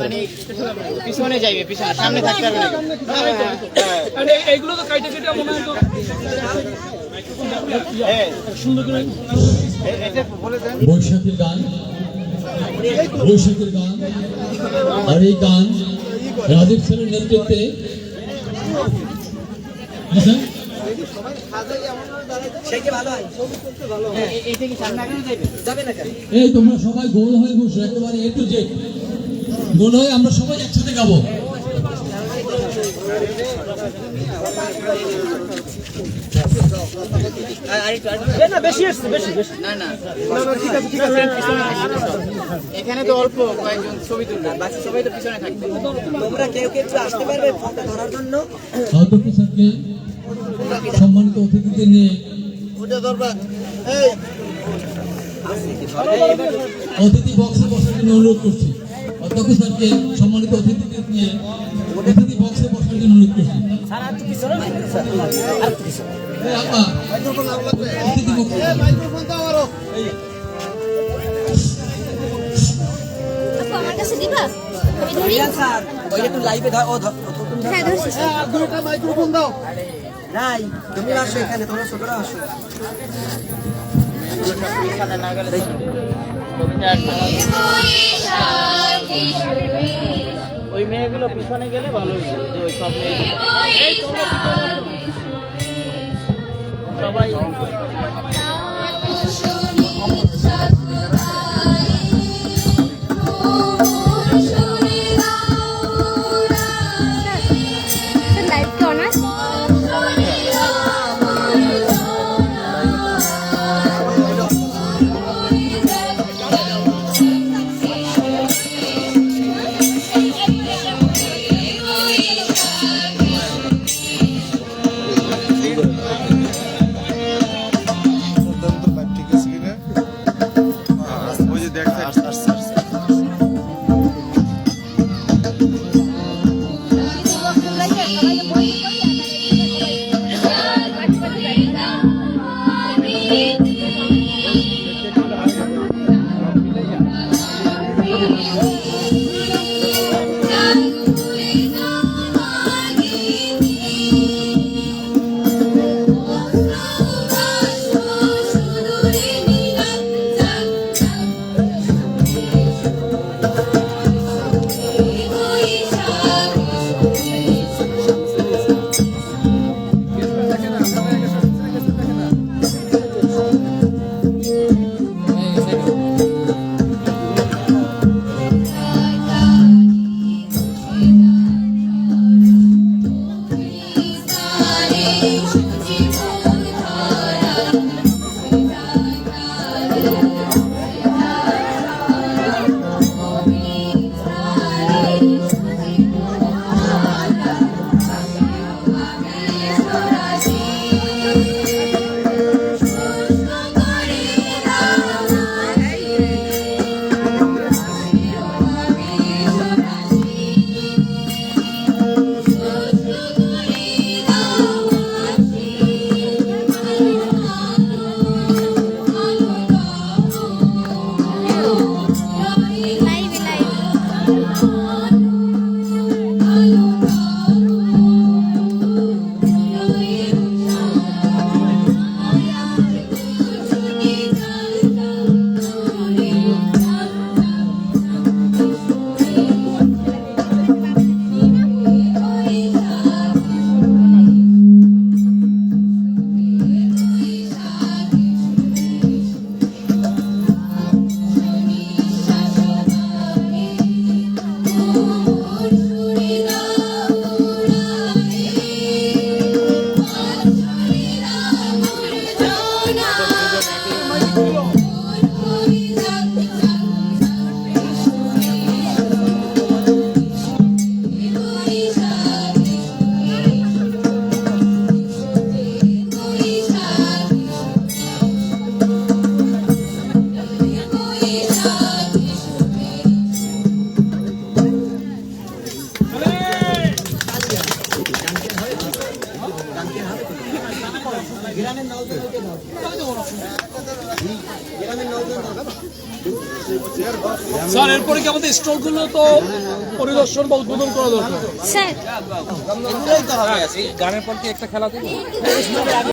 মানে পিছনে যাইবে, পিছনে সামনে থাকতে হবে না। আরে এইগুলো তো কাইটা কেটে মনে হয় তো সুন্দর করে এটা বলে দেন। বৈশাখীর গান, বৈশাখীর গান। আর এই গান রাজীব স্যারের নেতৃত্বে এই তোমরা সবাই গোল হয়ে বসে একেবারে এ টু জেড গোল হয়ে আমরা সবাই একসাথে গাবো। এখানে তো অল্প কয়েকজন ছবি তুলবে, বাকি সবাই তো পিছনে থাকবে। তোমরা কেউ কেউ আসতে পারবে ফটো ধরার জন্য? অধ্যক্ষ স্যারকে সম্মানিত অতিথিদের নিয়ে অতিথি বক্সে বসার জন্য অনুরোধ করছি। অধ্যক্ষ স্যারকে সম্মানিত অতিথিদের নিয়ে অতিথি বক্সে বসার জন্য অনুরোধ করছি। অতিথি বক্সে আমার কাছে দিবা? স্যার ওই একটু লাইভে দাও। ও হ্যাঁ ধরছি। দুটো মাইক্রোফোন দাও। নাই তুমি আসো এখানে, তোমরা ছোটরা আসো। ওই মেয়েগুলো পিছনে গেলে ভালো হইতো, ওই সব সবাই লাইভ কে অনার্স গ্রামের নৌজন স্যার এরপরে কি আমাদের স্টলগুলো তো পরিদর্শন বা উদ্বোধন করা দরকার? স্যার এগুলোই তো হবে। গানের পর কি একটা খেলা